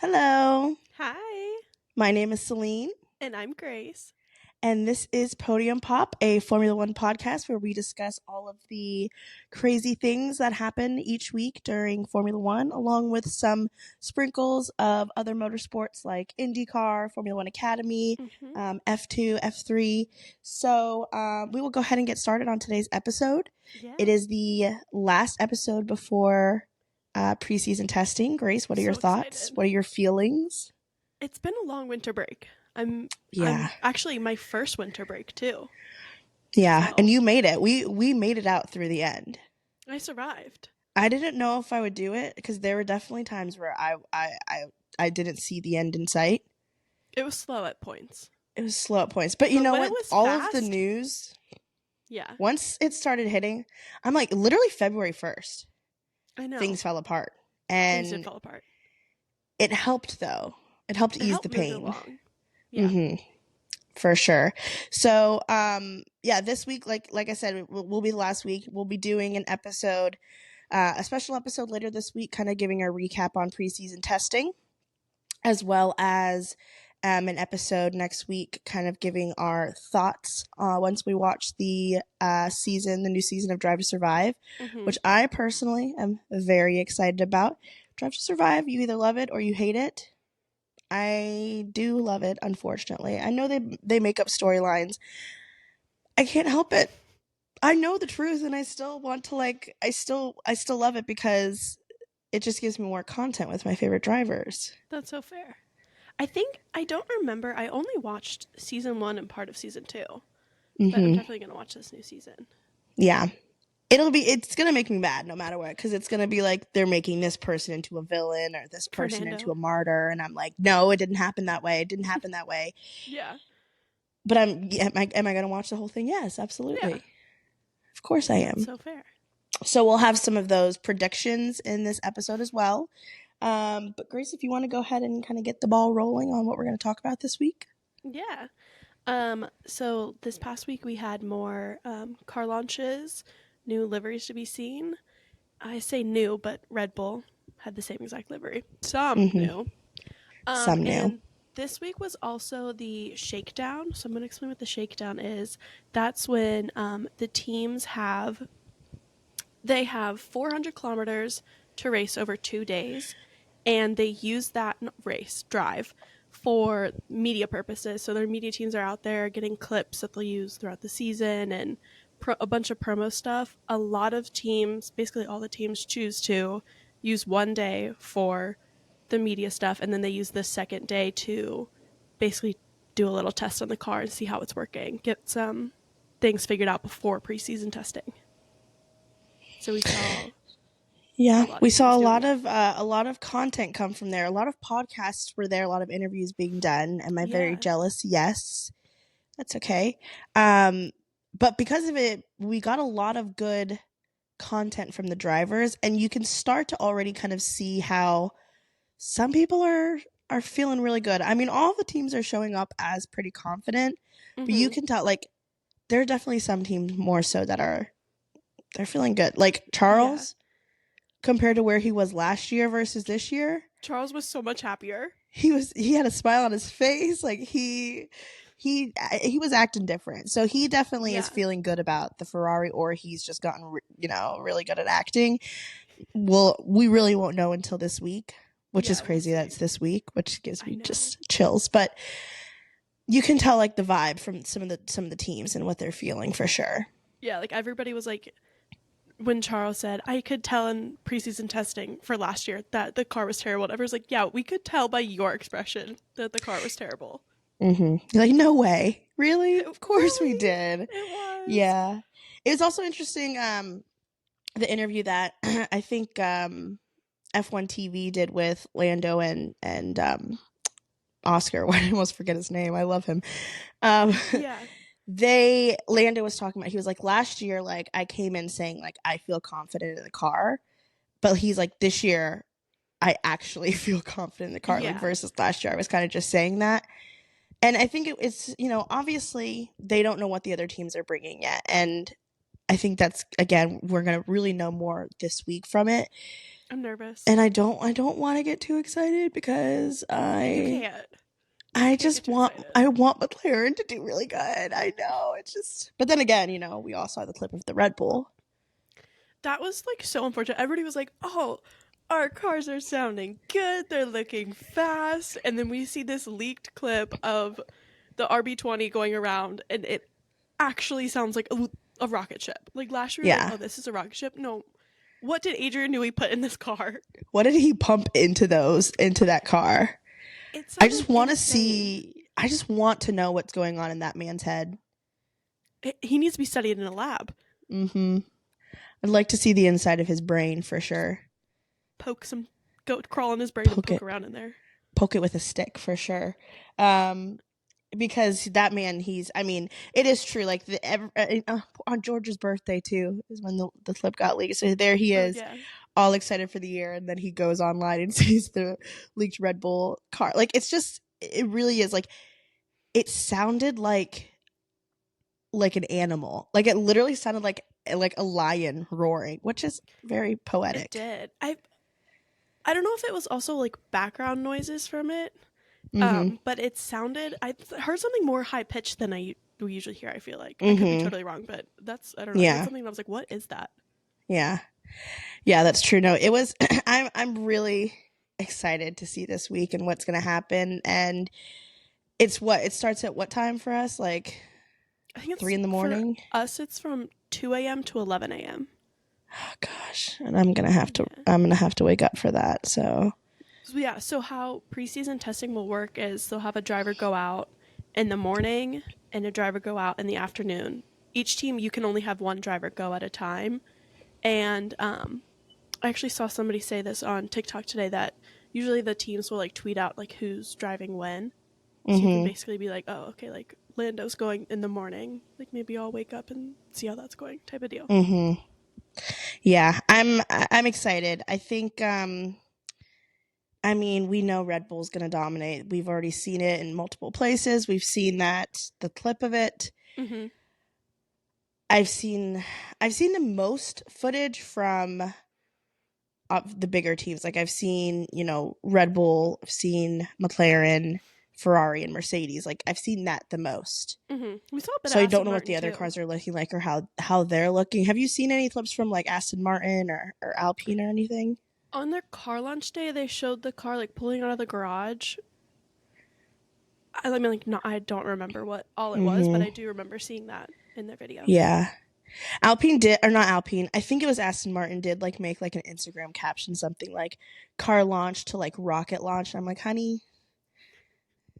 Hello, Hi, my name is Celine, and I'm Grace. and this is Podium Pop, a Formula One podcast where we discuss all of the crazy things that happen each week during Formula One, along with some sprinkles of other motorsports like Indycar, Formula One Academy, hmm F2, F3. So we will go ahead and get started on today's episode. Yeah, It is the last episode before preseason testing. Grace, what are your so thoughts? excited. What are your feelings? It's been a long winter break. I'm Yeah. actually my first winter break too. Yeah, and So you made it. We made it out through the end. I survived. I didn't know if I would do it because there were definitely times where I didn't see the end in sight. It was slow at points, It was slow at points. But you but know when it what? was All of the fast, news, yeah, once it started hitting, I'm like literally February 1st, I know things fell apart. things did And fall apart. it helped though. It helped It ease the helped move it pain. along. Yeah, Mhm. For sure. So yeah, this week like I said, will be the last week. We'll be doing an episode, a special episode later this week, kind of giving a recap on preseason testing, as well as an episode next week, kind of giving our thoughts once we watch the new season of Drive to Survive, hmm which I personally am very excited about. Drive to Survive, you either love it or you hate it. I do love it, unfortunately. I know they make up storylines. I can't help it. I know the truth and I still want to I still love it because it just gives me more content with my favorite drivers. that's so fair. I don't remember. I only watched season 1 and part of season 2, but I'm Mhm. definitely gonna watch this new season. Yeah. It's going to make me mad no matter what cuz it's going to be like they're making this person into a villain or this person into Fernando. a martyr and I'm like, "No, it didn't happen that way. It didn't happen that way." Yeah, But am I going to watch the whole thing? Yes, yeah, absolutely. Of course I that's am. so fair. So we'll have some of those predictions in this episode as well. But Grace, if you want to go ahead and kind of get the ball rolling on what we're going to talk about this week. Yeah. So this past week we had more car launches, new liveries to be seen. I say new, but Red Bull had the same exact livery. Some Mm-hmm. new. Some new. And this week was also the shakedown. So I'm going to explain what the shakedown is. That's when the teams have 400 kilometers to race over 2 days, and they use that drive for media purposes. So their media teams are out there getting clips that they'll use throughout the season and a bunch of promo stuff. A lot of teams, basically all the teams, choose to use one day for the media stuff, and then they use the second day to basically do a little test on the car and see how it's working, get some things figured out before preseason testing. So we saw a Yeah, lot we of saw teams a doing lot that. of a lot of content come from there. A lot of podcasts were there. A lot of interviews being done. Am I very Yeah. jealous? Yes, that's okay. Um, but because of it, we got a lot of good content from the drivers, and you can start to already kind of see how some people are feeling really good. I mean, all the teams are showing up as pretty confident, but you Mm-hmm. can tell like there are definitely some teams more so that they're feeling good. Like Yeah. Charles, compared to where he was last year versus this year, Charles was so much happier. he had a smile on his face. Like he was acting different. So he definitely is Yeah. feeling good about the Ferrari, or he's just gotten really good at acting. Well, we really won't know until this week, which is Yeah, we'll crazy. see. That's this week, which gives I me know. just chills. But you can tell like the vibe from some of the teams and what they're feeling for sure. Yeah, like everybody was like, when Charles said, I could tell in preseason testing for last year that the car was terrible. And everyone's like, yeah, we could tell by your expression that the car was terrible. Mm-hmm. You're like, no way, really? Of course we Really? did. It was. Yeah, it was also interesting. The interview that I think F1 TV did with Lando and Oscar. I almost forget his name. I love him. Um, Yeah. Lando was talking about, he was like, last year, like I came in saying like I feel confident in the car, but he's like, this year I actually feel confident in the car, like Yeah. versus last year I was kind of just saying that. And I think it's, obviously they don't know what the other teams are bringing yet, and I think that's, again, we're going to really know more this week from it. I'm nervous. And I don't want to get too excited because You can't. You I can't get just too want excited. I want McLaren to do really good. I know it's just, but then again, we all saw the clip of the Red Bull. That was like so unfortunate. Everybody was like, "Oh, our cars are sounding good. They're looking fast." And then we see this leaked clip of the RB20 going around, and it actually sounds like a rocket ship. Like last year, we were like, Yeah. "Oh, this is a rocket ship." No, what did Adrian Newey put in this car? What did he pump into that car? It I just sounded want to insane. see. I just want to know what's going on in that man's head. He needs to be studied in a lab. Mm-hmm. I'd like to see the inside of his brain for sure. Go crawl in his brain and Poke poke it. around in there. Poke it with a stick for sure. Because that man, it is true. Like on George's birthday too is when the clip got leaked. So there he is, Yeah. all excited for the year, and then he goes online and sees the leaked Red Bull car. Like it really is like, it sounded like an animal. Like it literally sounded like a lion roaring, which is very poetic. It did. I don't know if it was also like background noises from it. Mm-hmm. But it sounded. I heard something more high pitched than we usually hear. I feel like I could be Mm-hmm. totally wrong, but I don't know. I heard Yeah. something and I was like, "What is that?" Yeah. Yeah, that's true. No, it was. I'm really excited to see this week and what's going to happen. And it starts at what time for us? Like I think it's 3 in the morning. For us, it's from 2 a.m. to 11 a.m. Oh gosh, and I'm gonna have to wake up for that. So yeah. So how preseason testing will work is they'll have a driver go out in the morning and a driver go out in the afternoon. Each team, you can only have one driver go at a time. And I actually saw somebody say this on TikTok today that usually the teams will like tweet out like who's driving when. So you can basically be like, oh, okay, like Lando's going in the morning. Like maybe I'll wake up and see how that's going, type of deal. Mm-hmm. Yeah, I'm excited. I think we know Red Bull's going to dominate. We've already seen it in multiple places. We've seen the clip of it. Mm-hmm. I've seen the most footage from the bigger teams. Like I've seen, Red Bull, I've seen McLaren, Ferrari, and Mercedes. Like I've seen that the most. Mm-hmm. We saw a bit. So of I Aston don't know what Martin the other too. cars are looking like or how they're looking. Have you seen any clips from like Aston Martin or Alpine or anything? On their car launch day, they showed the car like pulling out of the garage. I don't remember what all it was, but I do remember seeing that in the video. Yeah. Alpine did, or not Alpine, I think it was Aston Martin did like make like an Instagram caption, something like car launch to like rocket launch. And I'm like, honey,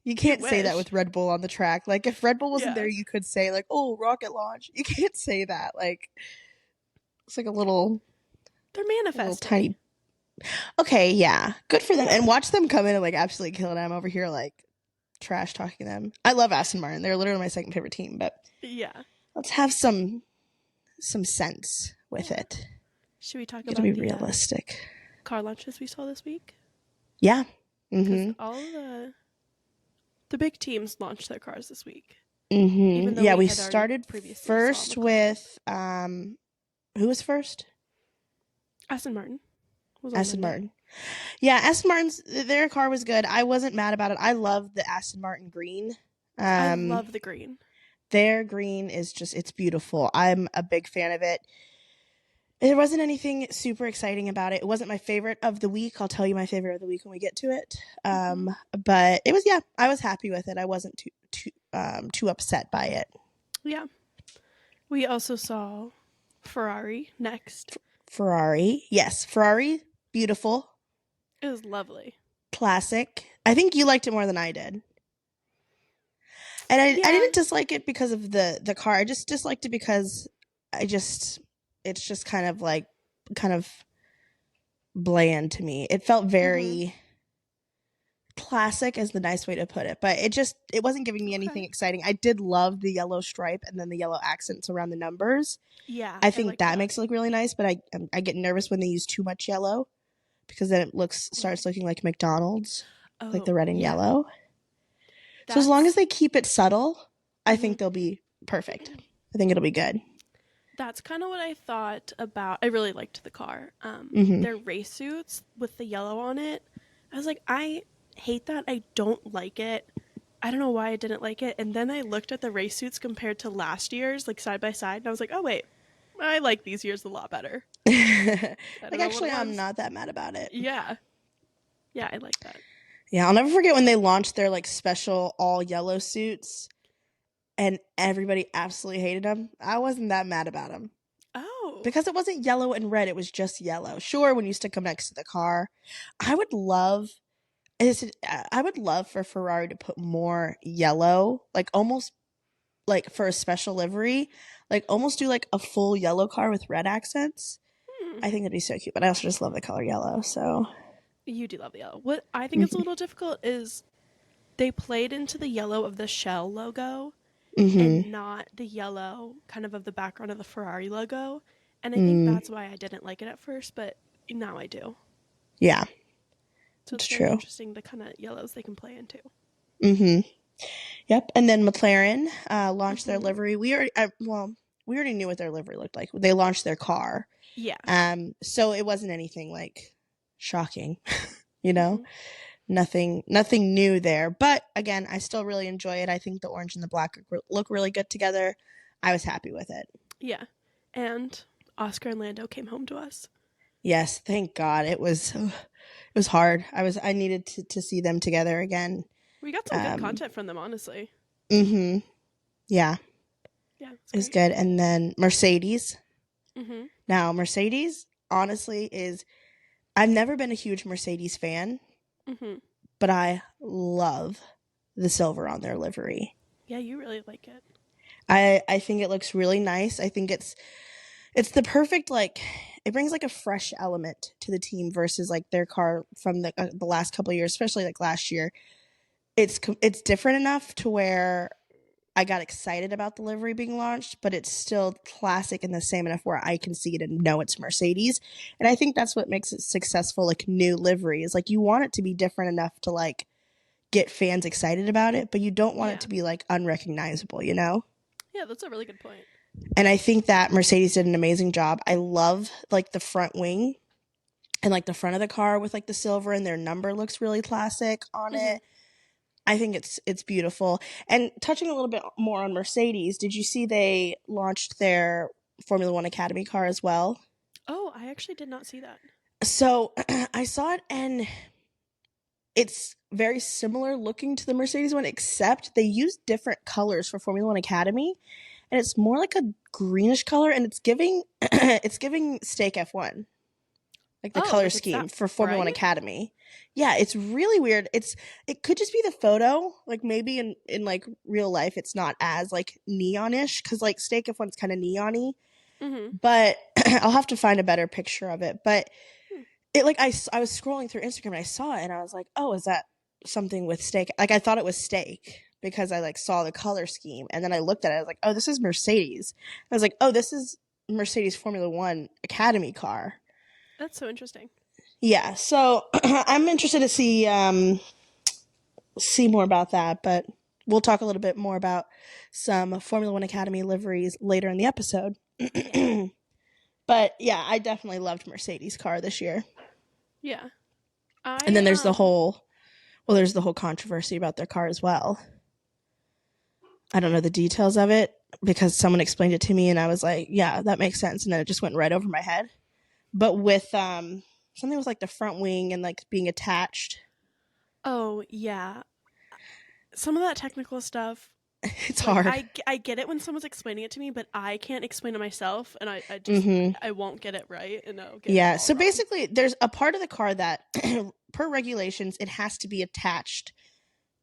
you can't say that with Red Bull on the track. Like if Red Bull wasn't there, you could say like, oh, rocket launch. You can't say that. Like it's like a little, they're manifesting. Little tiny. Okay, yeah, good for them. And watch them come in and like absolutely kill it. I'm over here like trash talking them. I love Aston Martin. They're literally my second favorite team, but yeah, let's have some sense with it. Should we talk about be realistic car launches we saw this week? Yeah. Because all the big teams launched their cars this week. Mm-hmm. Yeah, we started first with who was first? Aston Martin. Aston Martin. Yeah, Aston Martin's their car was good. I wasn't mad about it. I love the Aston Martin green. I love the green. Their green is just, it's beautiful. I'm a big fan of it. There wasn't anything super exciting about it. It wasn't my favorite of the week. I'll tell you my favorite of the week when we get to it. But it was, I was happy with it. I wasn't too upset by it. Yeah. We also saw Ferrari next. Ferrari. Yes. Ferrari. Beautiful. It was lovely. Classic. I think you liked it more than I did. And I didn't dislike it because of the car. I just disliked it because it's just kind of bland to me. It felt very classic is the nice way to put it, but it wasn't giving me anything exciting. I did love the yellow stripe and then the yellow accents around the numbers. Yeah. I think that makes it look really nice, but I get nervous when they use too much yellow because then it starts looking like McDonald's, like the red and yellow. So as long as they keep it subtle, I think they'll be perfect. I think it'll be good. That's kind of what I thought about. I really liked the car. Hmm. Their race suits with the yellow on it. I was like, I hate that. I don't like it. I don't know why I didn't like it. And then I looked at the race suits compared to last year's, like side by side, and I was like, oh wait, I like these years a lot better. I don't Like, know what actually, it I'm was. not that mad about it. Yeah, yeah, I like that. Yeah, I'll never forget when they launched their like special all yellow suits and everybody absolutely hated them. I wasn't that mad about them Oh, because it wasn't yellow and red, it was just yellow. Sure, when you stick them next to the car. I would love I would love for Ferrari to put more yellow, like almost like for a special livery, like almost do like a full yellow car with red accents. hmm. I think that'd be so cute, but I also just love the color yellow. So, You do love the yellow. What I think is a hmm. little difficult is they played into the yellow of the Shell logo Hmm. and not the yellow kind of the background of the Ferrari logo. And I think Mm, that's why I didn't like it at first, but now I do. yeah, So it's it's very true. interesting the kind of yellows they can play into. Hmm. Yep. And then McLaren launched their Mm-hmm. livery. We already knew what their livery looked like. They launched their car. Yeah. So it wasn't anything like shocking, you know? Mm-hmm. Nothing new there. But again, I still really enjoy it. I think the orange and the black look really good together. I was happy with it. Yeah. And Oscar and Lando came home to us. Yes, thank God. It was hard. I needed to see them together again. We got some good Um content from them, honestly. mhm. Yeah, Yeah, it's it was great. good. And then Mercedes. Mm-hmm. Now, Mercedes honestly is I've never been a huge Mercedes fan, Mm-hmm. but I love the silver on their livery. Yeah, you really like it. I think it looks really nice. I think it's the perfect like it brings like a fresh element to the team versus like their car from the last couple of years, especially like last year. It's different enough to where I got excited about the livery being launched, but it's still classic and the same enough where I can see it and know it's Mercedes. And I think that's what makes it successful, like new liveries. Like you want it to be different enough to like get fans excited about it, but you don't want it Yeah. to be like unrecognizable, you know? Yeah, that's a really good point. And I think that Mercedes did an amazing job. I love like the front wing and like the front of the car with like the silver and their number looks really classic on Mm-hmm. it. I think it's beautiful. And touching a little bit more on Mercedes, did you see they launched their Formula One Academy car as well? Oh, I actually did not see that. So I saw it and it's very similar looking to the Mercedes one, except they use different colors for Formula One Academy, and it's more like a greenish color, and it's giving it's giving Steak F1 like the Oh, color like it's that scheme for Formula One bright? Academy. Yeah, it's really weird. It could just be the photo. Like maybe in like real life, it's not as like neonish because like Steak F1's kind of neony. Mm-hmm. But I'll have to find a better picture of it. But it like I was scrolling through Instagram and I saw it and I was like, oh, is that something with Steak? Like I thought it was Steak because I like saw the color scheme and then I looked at it. I was like, oh, this is Mercedes. I was like, oh, this is Mercedes Formula One Academy car. That's so interesting. Yeah, so I'm interested to see more about that, but we'll talk a little bit more about some Formula One Academy liveries later in the episode. Yeah. But yeah, I definitely loved Mercedes' car this year. Yeah. And I then there's the whole controversy about their car as well. I don't know the details of it because someone explained it to me and I was like, yeah, that makes sense. And then it just went right over my head. But with something with like the front wing and like being attached. Oh, yeah. Some of that technical stuff, It's like hard. I get it when someone's explaining it to me, but I can't explain it myself, and I just Mm-hmm. I won't get it right, and I'll get it Yeah. all So wrong. basically, there's a part of the car that, per regulations, it has to be attached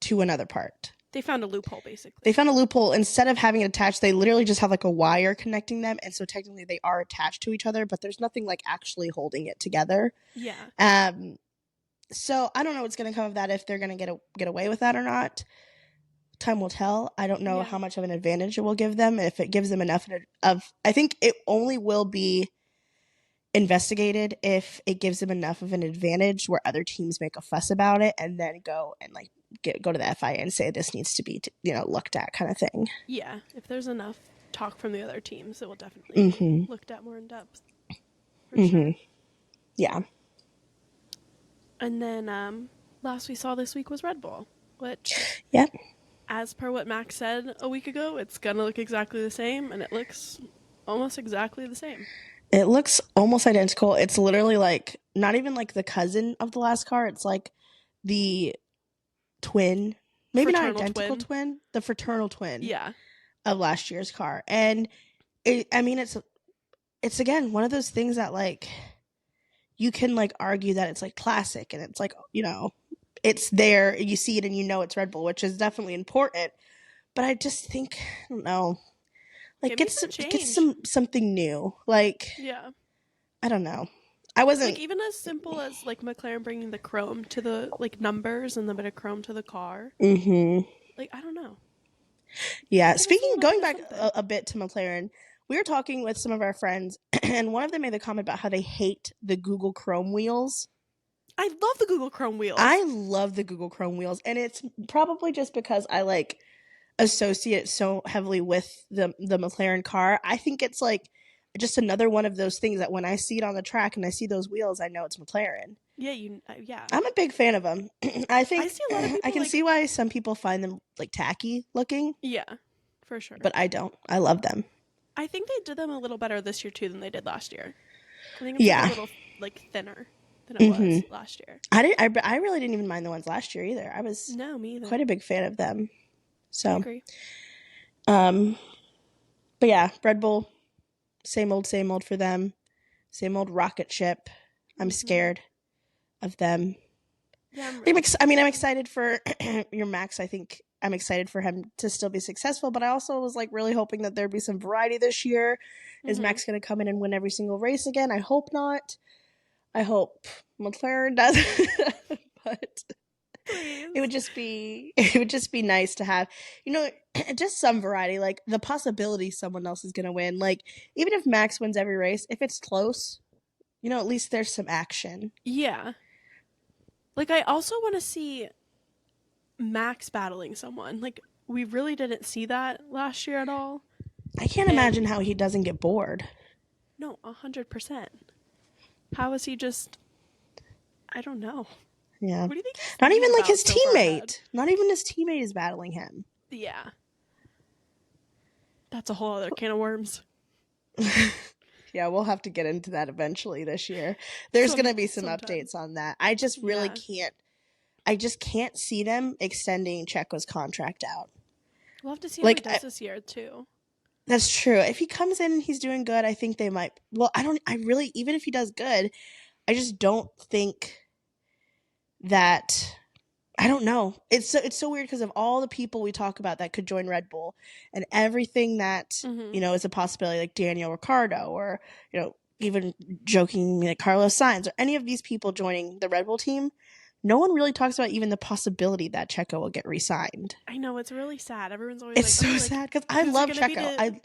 to another part. They found a loophole, They basically. found a loophole. Instead of having it attached, they literally just have like a wire connecting them, and so technically they are attached to each other, but there's nothing like actually holding it together. Yeah. Um. So I don't know what's going to come of that if they're going to get away with that or not. Time will tell. I don't know Yeah. how much of an advantage it will give them. If it gives them enough of, I think it only will be investigated if it gives them enough of an advantage where other teams make a fuss about it and then go and like go to the FIA and say this needs to be looked at kind of thing. Yeah. If there's enough talk from the other teams, it will definitely be Mm-hmm. looked at more in depth. For Mm-hmm. sure. Yeah. And then last we saw this week was Red Bull, which, Yep. as per what Max said a week ago, it's going to look exactly the same, and it looks almost exactly the same. It looks almost identical. It's literally like not even like the cousin of the last car. It's like the twin, maybe not Fraternal identical twin. twin, the fraternal twin Yeah. of last year's car. And I mean, it's again one of those things that like you can like argue that it's like classic and it's like, you know, it's there, you see it and you know it's Red Bull, which is definitely important. But I just think, I don't know, like Give me some get change. something new. Like, Yeah. I don't know. I wasn't Like, even as simple as, like, McLaren bringing the chrome to the, like, numbers and the bit of chrome to the car. Mm-hmm. Like, I don't know. Yeah. I can see him Going up to back something. a bit to McLaren, we were talking with some of our friends, and one of them made the comment about how they hate the Google Chrome wheels. I love the Google Chrome wheels. I love the Google Chrome wheels, and it's probably just because I like associate it so heavily with the McLaren car. I think it's like just another one of those things that when I see it on the track and I see those wheels, I know it's McLaren. Yeah, yeah. I'm a big fan of them. I I think see a lot of I people, can like, see why some people find them like tacky looking, yeah, for sure. but I don't. I love them. I think they did them a little better this year, too, than they did last year. I think it's, like, a Yeah. little, like, thinner than it was last year. I really didn't even mind the ones last year either. I was No, me either. quite a big fan of them. I So, agree. But yeah, Red Bull, same old for them. Same old rocket ship. I'm scared of them. Yeah, I'm really I'm excited for your Max. I think I'm excited for him to still be successful, but I also was like really hoping that there'd be some variety this year. Is Max going to come in and win every single race again? I hope not. I hope McLaren does, but Please. it would just be nice to have, you know, just some variety. Like the possibility someone else is going to win. Like even if Max wins every race, if it's close, you know, at least there's some action. Yeah. Like, I also want to see Max battling someone. Like, we really didn't see that last year at all. I can't imagine how he doesn't get bored. No, 100%. How is he just... I don't know. Yeah. What do you think? Not even like his so teammate. Not even his teammate is battling him. Yeah. That's a whole other can of worms. Yeah, we'll have to get into that eventually this year. There's going to be some updates on that. I just really can't. I just can't see them extending Checo's contract out. We'll have to see how he does this year, too. That's true. If he comes in and he's doing good, I think they might. Well, even if he does good, I just don't think that. I don't know. It's so weird because of all the people we talk about that could join Red Bull and everything that, you know, is a possibility, like Daniel Ricciardo or, you know, even joking like Carlos Sainz or any of these people joining the Red Bull team. No one really talks about even the possibility that Checo will get re-signed. I know, it's really sad. Everyone's always it's so sad because I love Checo.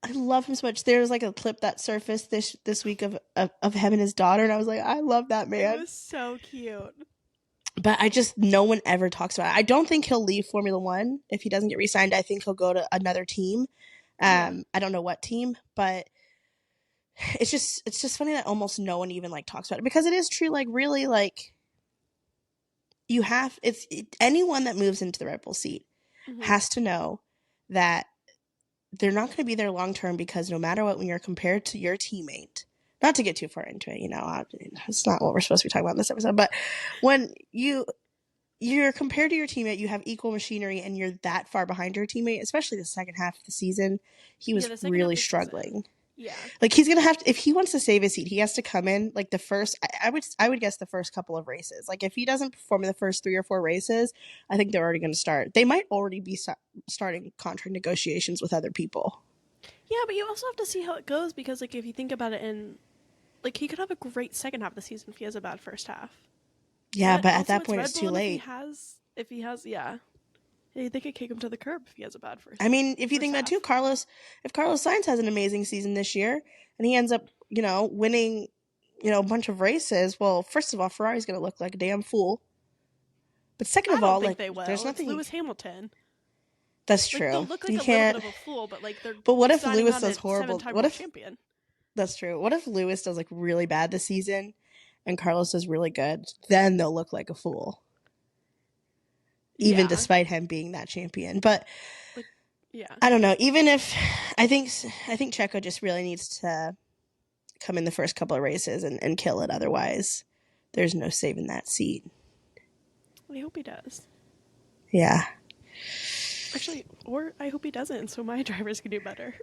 I love him so much. There was like a clip that surfaced this week of him and his daughter, and I was like, I love that man. It was so cute. But no one ever talks about it. I don't think he'll leave Formula One if he doesn't get re-signed. I think he'll go to another team. I don't know what team, but it's just funny that almost no one even like talks about it because it is true. Like really, like anyone that moves into the Red Bull seat has to know that they're not going to be there long term because no matter what, when you're compared to your teammate. Not to get too far into it, you know, it's not what we're supposed to be talking about in this episode, but when you're compared to your teammate, you have equal machinery and you're that far behind your teammate, especially the second half of the season, he was really struggling. Yeah. Like he's going to have to, if he wants to save his seat, he has to come in like the first, I would guess the first couple of races. Like if he doesn't perform in the first 3 or 4 races, I think they're already going to start. They might already be starting contract negotiations with other people. Yeah, but you also have to see how it goes because, like, if you think about it, like, he could have a great second half of the season if he has a bad first half. Yeah, but at that point, it's too late. If he has, they could kick him to the curb if he has a bad first. I mean, if you think about it too, if Carlos Sainz has an amazing season this year and he ends up, you know, winning, you know, a bunch of races, well, first of all, Ferrari's going to look like a damn fool. But second of all, like, they will. There's nothing. It's Lewis Hamilton. That's Like they'll true. look like You a little bit can't. of a fool, but like they're But what if signing Lewis on a does horrible? 7-time What world if champion. that's true? What if Lewis does like really bad this season, and Carlos does really good? Then they'll look like a fool, even Yeah. despite him being that champion. But Like, yeah. I don't know. Even if I think Checo just really needs to come in the first couple of races and kill it. Otherwise, there's no saving that seat. I hope he does. Yeah. Actually, or I hope he doesn't, so my drivers can do better.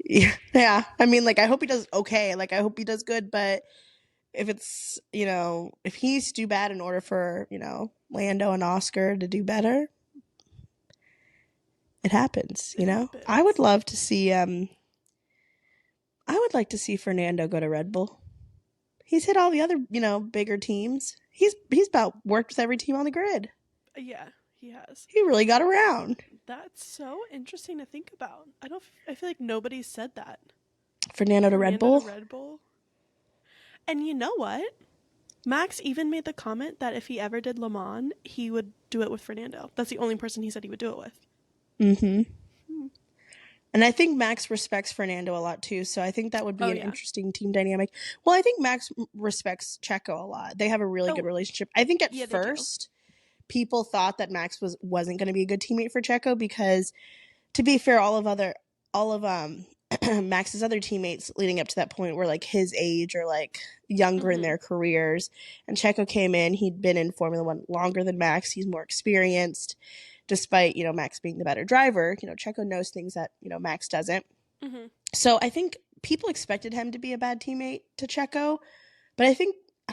Yeah. I mean, like, I hope he does okay. Like, I hope he does good, but if it's, if he needs to do bad in order for, Lando and Oscar to do better, it happens, It happens. I would love to see, I would like to see Fernando go to Red Bull. He's hit all the other, bigger teams. He's about worked with every team on the grid. Yeah, he has. He really got around. That's so interesting to think about. I feel like nobody said that. Fernando to Red Bull? Red Bull. And you know what? Max even made the comment that if he ever did Le Mans, he would do it with Fernando. That's the only person he said he would do it with. Mm-hmm. And I think Max respects Fernando a lot too, so I think that would be an interesting team dynamic. Well, I think Max respects Checo a lot. They have a really good relationship. I think at first people thought that Max wasn't going to be a good teammate for Checo because, to be fair, all of Max's other teammates leading up to that point were like his age or like younger in their careers. And Checo came in, he'd been in Formula One longer than Max. He's more experienced. Despite, Max being the better driver, Checo knows things that, Max doesn't. Mm-hmm. So I think people expected him to be a bad teammate to Checo. But I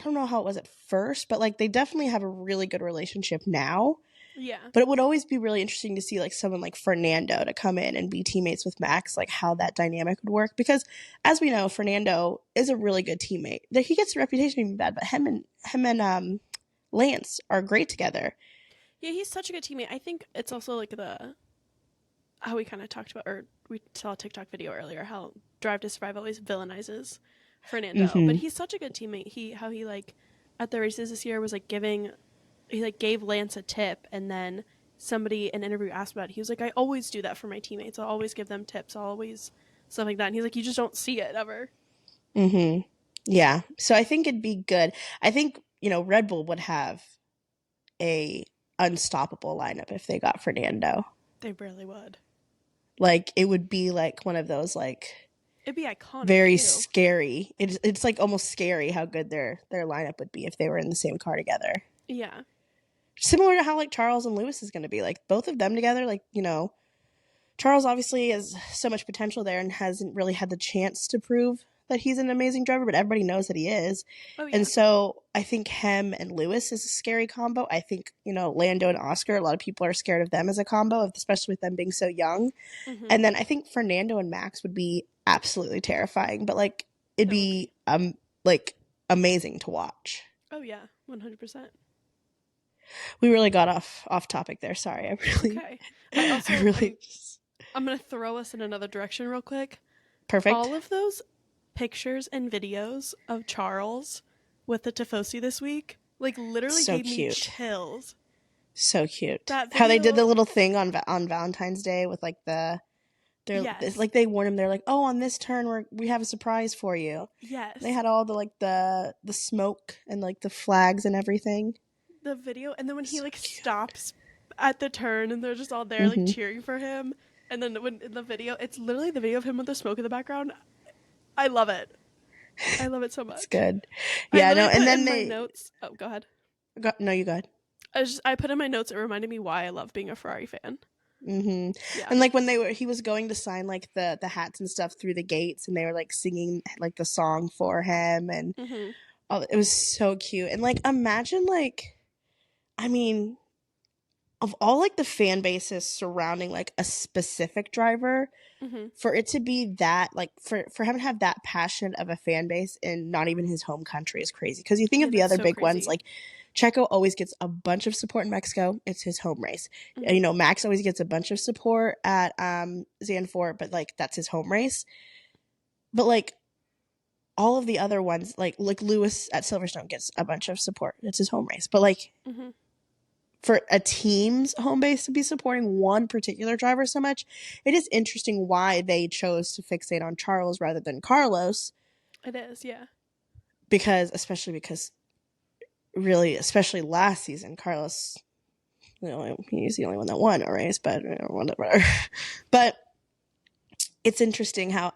don't know how it was at first, but like they definitely have a really good relationship now. Yeah. But it would always be really interesting to see like someone like Fernando to come in and be teammates with Max, like how that dynamic would work. Because as we know, Fernando is a really good teammate. He gets a reputation of being bad, but him and Lance are great together. Yeah, he's such a good teammate. I think it's also like how we kind of talked about, or we saw a TikTok video earlier, how Drive to Survive always villainizes Fernando. Mm-hmm. But he's such a good teammate. How he like at the races this year was like gave Lance a tip, and then somebody in an interview asked about it. He was like, I always do that for my teammates. I'll always give them tips. I'll always stuff like that. And he's like, you just don't see it ever. Mm-hmm. Yeah. So I think it'd be good. I think, Red Bull would have a unstoppable lineup if they got Fernando. They really would. Like, it would be like one of those like it'd be iconic. Very scary. It's like almost scary how good their lineup would be if they were in the same car together. Yeah. Similar to how like Charles and Lewis is going to be, like both of them together. Like, Charles obviously has so much potential there and hasn't really had the chance to prove that he's an amazing driver, but everybody knows that he is. Oh, yeah. And so I think him and Lewis is a scary combo. I think, Lando and Oscar, a lot of people are scared of them as a combo, especially with them being so young. Mm-hmm. And then I think Fernando and Max would be absolutely terrifying, but like it'd be like amazing to watch. Oh yeah, 100%. We really got off topic there. Sorry, I really. Okay. I'm gonna throw us in another direction real quick. Perfect. All of those pictures and videos of Charles with the tifosi this week, like literally gave me chills. So cute. How they did the little thing on Valentine's Day with like like they warned him. They're like, oh, on this turn we have a surprise for you. Yes. They had all the like the smoke and like the flags and everything. The video, and then when he like stops at the turn and they're just all there like cheering for him, and then when in the video, it's literally the video of him with the smoke in the background. I love it. I love it so much. It's good. Yeah, no, and then my notes. Oh, go ahead. No, you go ahead. I put in my notes. It reminded me why I love being a Ferrari fan. Mm-hmm. Yeah. And like when he was going to sign like the hats and stuff through the gates, and they were like singing like the song for him, and it was so cute. And like imagine like, I mean, of all like the fan bases surrounding like a specific driver, for it to be that like for him to have that passion of a fan base in not even his home country is crazy. Because you think of the other big ones, like Checo always gets a bunch of support in Mexico. It's his home race. And, Max always gets a bunch of support at Zandvoort, but like that's his home race. But like all of the other ones, like Lewis at Silverstone gets a bunch of support. It's his home race. But like for a team's home base to be supporting one particular driver so much, it is interesting why they chose to fixate on Charles rather than Carlos. It is, yeah. Especially especially last season, Carlos, he's the only one that won a race, but whatever. But it's interesting how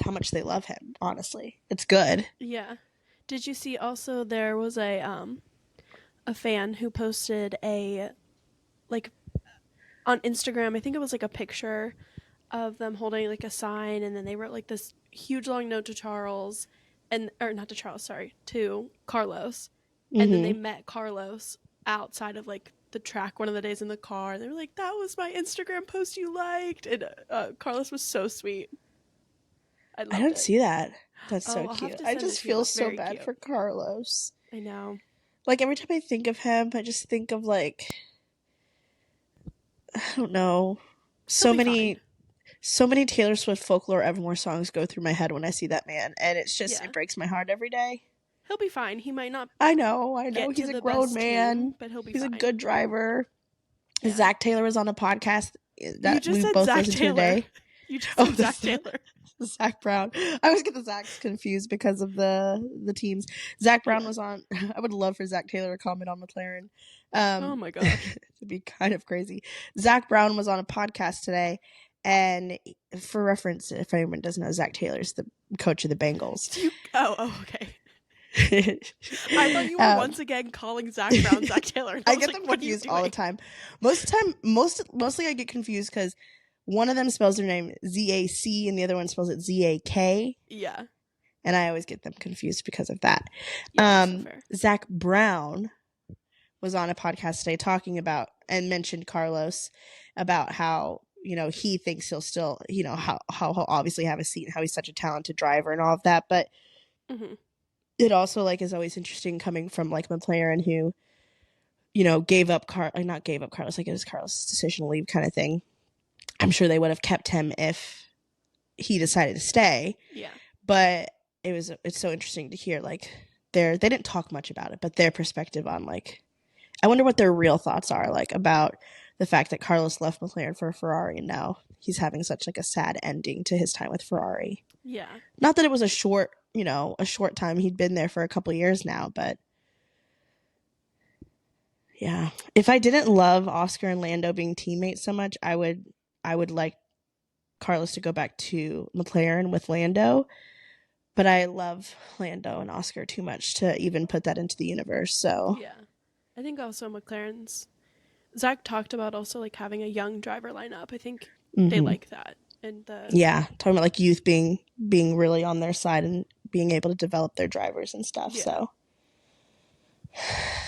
much they love him. Honestly, it's good. Yeah. Did you see also there was a fan who posted a like on Instagram, I think it was like a picture of them holding like a sign, and then they wrote like this huge long note to Charles or not to Charles, sorry, to Carlos. And then they met Carlos outside of like the track one of the days in the car, and they were like, that was my Instagram post you liked. And Carlos was so sweet. I don't see that. That's so cute. I just feel so bad cute for Carlos. I know. Like every time I think of him, I just think of like, I don't know, so many Taylor Swift Folklore Evermore songs go through my head when I see that man, and it's just it breaks my heart every day. He'll be fine. He might not. I know. He's a grown man, team, but he'll be. He's fine. a good driver. Yeah. Zach Taylor was on a podcast that we both Zach listened Taylor. to today. You just said Zach Taylor. Zach Brown. I always get the Zachs confused because of the teams. Zach Brown was on. I would love for Zach Taylor to comment on McLaren. Oh my gosh, it'd be kind of crazy. Zach Brown was on a podcast today, and for reference, if anyone doesn't know, Zach Taylor's the coach of the Bengals. Okay. I thought you were once again calling Zach Brown Zach Taylor. I get them confused all the time. Mostly I get confused because one of them spells their name Z-A-C and the other one spells it Z-A-K. Yeah. And I always get them confused because of that. Yeah, Zach Brown was on a podcast today talking about and mentioned Carlos about how, he thinks he'll still, how he'll obviously have a seat and how he's such a talented driver and all of that. But it also is always interesting coming from McLaren who, gave up not gave up Carlos, it was Carlos' decision to leave kind of thing. I'm sure they would have kept him if he decided to stay. Yeah. But it's so interesting to hear they didn't talk much about it, but their perspective on I wonder what their real thoughts are about the fact that Carlos left McLaren for Ferrari and now he's having such a sad ending to his time with Ferrari. Yeah. Not that it was a short time. He'd been there for a couple years now, but yeah. If I didn't love Oscar and Lando being teammates so much, I would like Carlos to go back to McLaren with Lando, but I love Lando and Oscar too much to even put that into the universe. So yeah, I think also McLaren's Zach talked about also having a young driver lineup. I think they like that, and talking about youth being really on their side and being able to develop their drivers and stuff. Yeah. So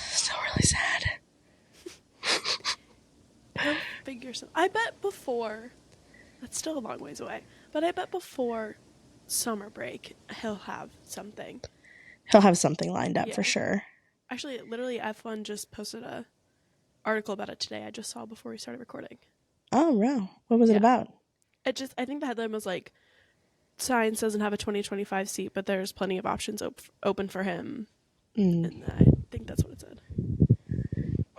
still really sad. He'll figure some. I bet before. That's still a long ways away, but I bet before summer break he'll have something. He'll have something lined up for sure. Actually, literally, F1 just posted a article about it today. I just saw before we started recording. Oh wow! What was it about? I think the headline was Sainz doesn't have a 2025 seat, but there's plenty of options open for him. And I think that's what it said.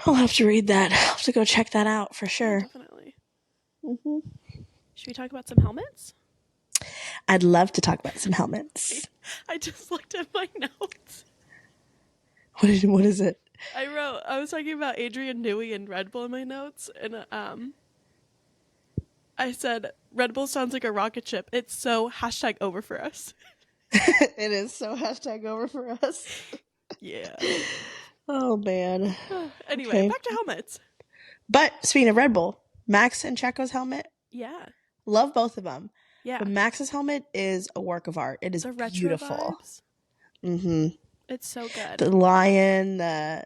I'll have to read that. I'll have to go check that out for sure. Definitely. Should we talk about some helmets? I'd love to talk about some helmets. I just looked at my notes. What is it? I was talking about Adrian Newey and Red Bull in my notes, and I said, Red Bull sounds like a rocket ship. It's so #over for us. It is so #over for us. Yeah. Oh, man. Anyway, back to helmets. But speaking of Red Bull, Max and Checo's helmet. Yeah. Love both of them. Yeah. But Max's helmet is a work of art. It is beautiful. Mm-hmm. It's so good. The lion, the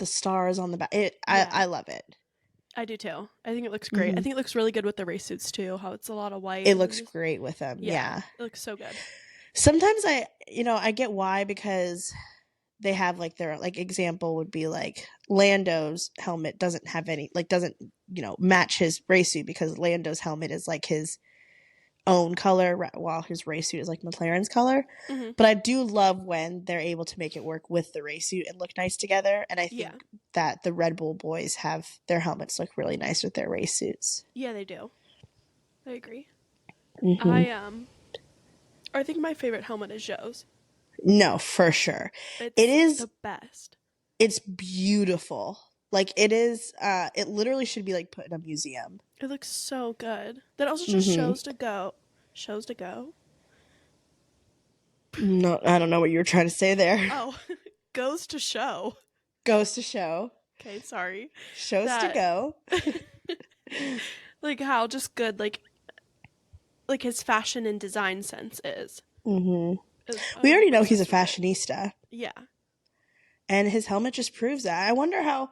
stars on the back. I love it. I do too. I think it looks great. I think it looks really good with the race suits too, how it's a lot of white. It looks great with them. Yeah. It looks so good. Sometimes I get why, because they have their example would be Lando's helmet doesn't have any doesn't match his race suit, because Lando's helmet is his own color, while his race suit is like McLaren's color. Mm-hmm. But I do love when they're able to make it work with the race suit and look nice together. And I think that the Red Bull boys have their helmets look really nice with their race suits. Yeah, they do. I agree. Mm-hmm. I think my favorite helmet is Joe's. No, for sure. It's It is the best. It's beautiful. Like, it is, it literally should be, like, put in a museum. It looks so good. That also just shows to go. Shows to go? No, I don't know what you were trying to say there. Oh, goes to show. Goes to show. Okay, sorry. Shows to go. Like, how just good, like his fashion and design sense is. Mm-hmm. We already know he's a fashionista. Yeah. And his helmet just proves that. I wonder how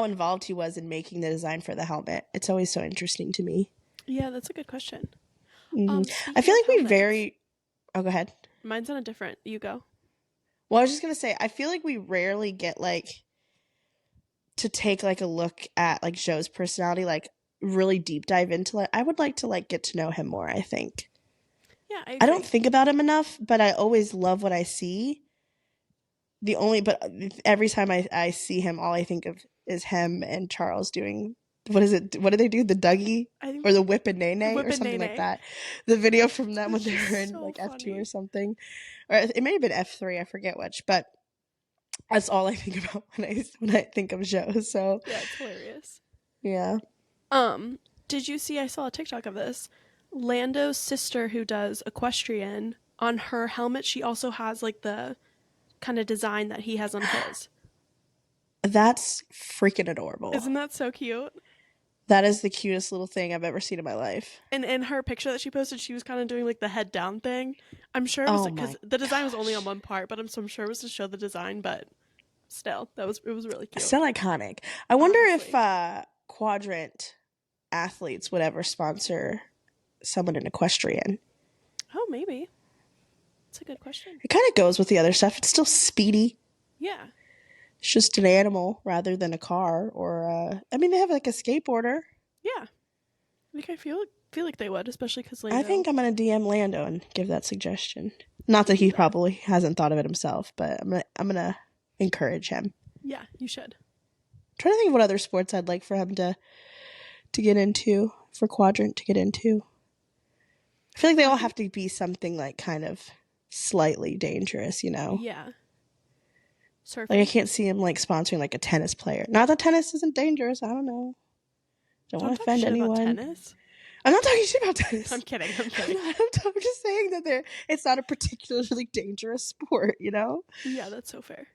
involved he was in making the design for the helmet. It's always so interesting to me. Yeah, that's a good question. Mm-hmm. I feel like Oh, go ahead. Mine's on a different. You go. Well, I was just going to say, I feel like we rarely get, like, to take, like, a look at, like, Joe's personality, like, really deep dive into it. I would like to, like, get to know him more, I think. Yeah, I agree. I don't think about him enough, but I always love what I see. But every time I see him, all I think of is him and Charles doing, what is it? What do they do? The Dougie or the Whip and Nay Nay or something like that. The video from them when they were in like F2 or something, or it may have been F3. I forget which, but that's all I think about when I think of Joe. So yeah, it's hilarious. Yeah. Did you see? I saw a TikTok of this. Lando's sister, who does equestrian, on her helmet, she also has like the kind of design that he has on his. That's freaking adorable. Isn't that so cute? That is the cutest little thing I've ever seen in my life. And in her picture that she posted, she was kind of doing like the head down thing. I'm sure it was because the design was only on one part, but I'm sure it was to show the design. But still, it was really cute. Still iconic. I wonder if Quadrant athletes would ever sponsor someone in equestrian. Oh, maybe. That's a good question. It kind of goes with the other stuff. It's still speedy. Yeah. It's just an animal rather than a car or I mean, they have like a skateboarder. Yeah. Like I feel like they would, especially because I think I'm going to DM Lando and give that suggestion. Not that he probably hasn't thought of it himself, but I'm gonna encourage him. Yeah, you should. I'm trying to think of what other sports I'd like for him to get into, for Quadrant to get into. I feel like they all have to be something like kind of slightly dangerous, you know? Yeah. Surfing. Like I can't see him like sponsoring like a tennis player. Not that tennis isn't dangerous. I don't know. Don't want to offend anyone. About tennis? I'm not talking shit about tennis. I'm kidding. I'm just saying that it's not a particularly dangerous sport, you know? Yeah, that's so fair.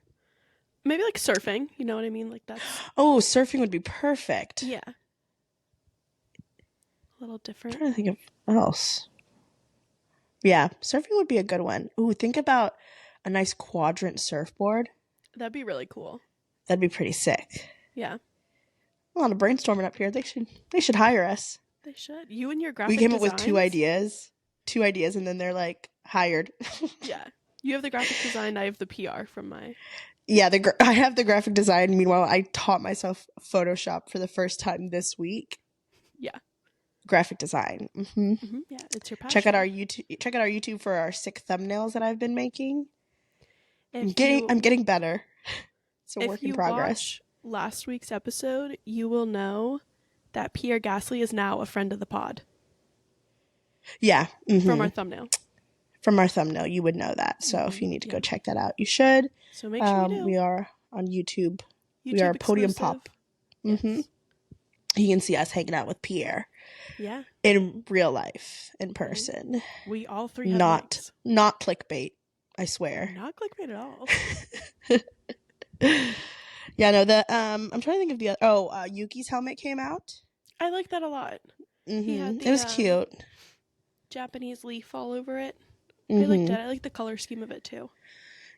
Maybe like surfing, you know what I mean? Like that's... Oh, surfing would be perfect. Yeah. A little different. I'm trying to think of what else. Yeah, surfing would be a good one. Ooh, think about a nice Quadrant surfboard. That'd be really cool. That'd be pretty sick. Yeah. A lot of brainstorming up here. They should hire us. They should. You and your graphic designs. We came up with two ideas, and then they're like hired. Yeah. You have the graphic design. I have the PR from my... Yeah, I have the graphic design. Meanwhile, I taught myself Photoshop for the first time this week. Yeah. Graphic design. Mm-hmm. Mm-hmm. Yeah, it's your passion. Check out our YouTube for our sick thumbnails that I've been making. I'm getting better. It's a work in progress. If you watch last week's episode, you will know that Pierre Gasly is now a friend of the pod. Yeah. Mm-hmm. From our thumbnail. You would know that. So if you need to go check that out, you should. So make sure you do. We are on YouTube. We are Podium Pop. Yes. Mm-hmm. You can see us hanging out with Pierre. Yeah. In real life, in person. We all three have not clickbait, I swear. Not clickbait at all. Yeah, no, I'm trying to think of the other. Yuki's helmet came out. I like that a lot. Mm-hmm. It was cute. Japanese leaf all over it. Mm-hmm. I liked it. I like the color scheme of it too.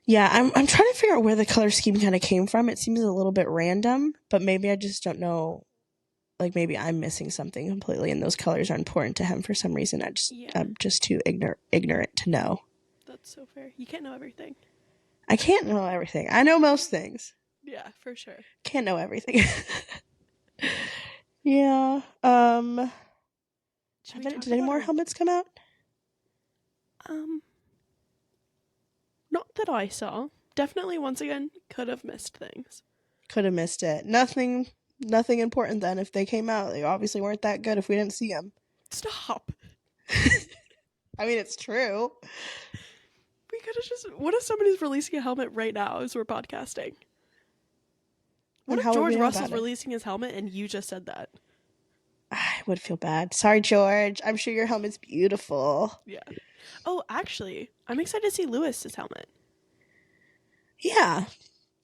Yeah, I'm trying to figure out where the color scheme kind of came from. It seems a little bit random, but maybe I just don't know. Like maybe I'm missing something completely, and those colors are important to him for some reason. I'm just too ignorant to know. That's so fair. You can't know everything. I can't know everything. I know most things. Yeah, for sure. Can't know everything. Yeah. Did Did any more helmets come out? Not that I saw. Definitely, once again, could have missed things. Could have missed it. Nothing important then. If they came out, they obviously weren't that good if we didn't see them. Stop. I mean, it's true. We could have just... What if somebody's releasing a helmet right now as we're podcasting? What if George Russell's releasing his helmet and you just said that? I would feel bad. Sorry, George. I'm sure your helmet's beautiful. Yeah. Oh, actually, I'm excited to see Lewis's helmet. Yeah.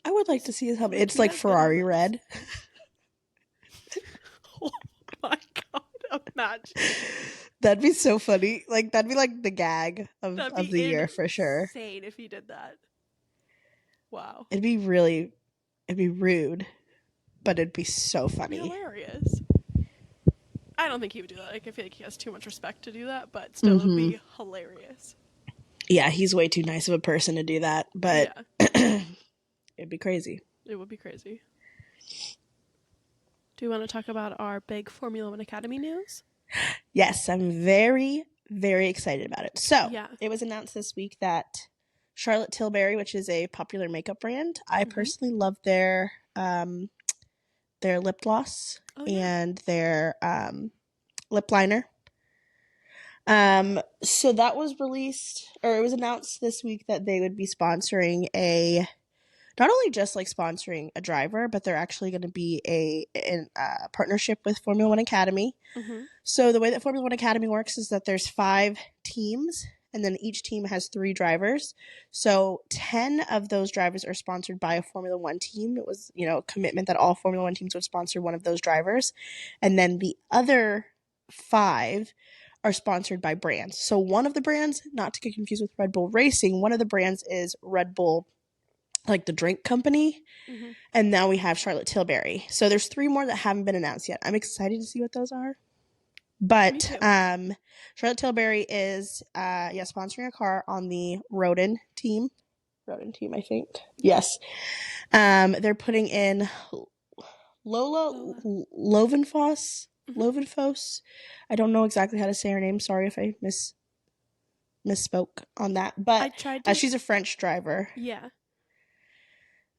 I would like to see his helmet. It's like Ferrari red. Oh my god, imagine. That'd be so funny. Like, that'd be like the gag of the year for sure. Insane if he did that. Wow. It'd be rude, but it'd be so funny. It'd be hilarious. I don't think he would do that. Like, I feel like he has too much respect to do that, but still, it'd be hilarious. Yeah, he's way too nice of a person to do that, but it'd be crazy. It would be crazy. Do you want to talk about our big Formula One Academy news? Yes, I'm very, very excited about it. So, It was announced this week that Charlotte Tilbury, which is a popular makeup brand, I personally love their lip gloss and their lip liner. So that was released, or it was announced this week that they would be sponsoring not only just like sponsoring a driver, but they're actually going to be a partnership with Formula One Academy. Mm-hmm. So the way that Formula One Academy works is that there's 5 teams, and then each team has 3 drivers. So 10 of those drivers are sponsored by a Formula One team. It was, a commitment that all Formula One teams would sponsor one of those drivers. And then the other 5 are sponsored by brands. So one of the brands, not to get confused with Red Bull Racing, one of the brands is Red Bull, like the drink company. Mm-hmm. And now we have Charlotte Tilbury. So there's 3 more that haven't been announced yet. I'm excited to see what those are. But Charlotte Tilbury is sponsoring a car on the Rodin team, I think. Yes. They're putting in Lola Lovenfoss. Mm-hmm. Lovenfoss. I don't know exactly how to say her name. Sorry if I misspoke on that. But she's a French driver. Yeah.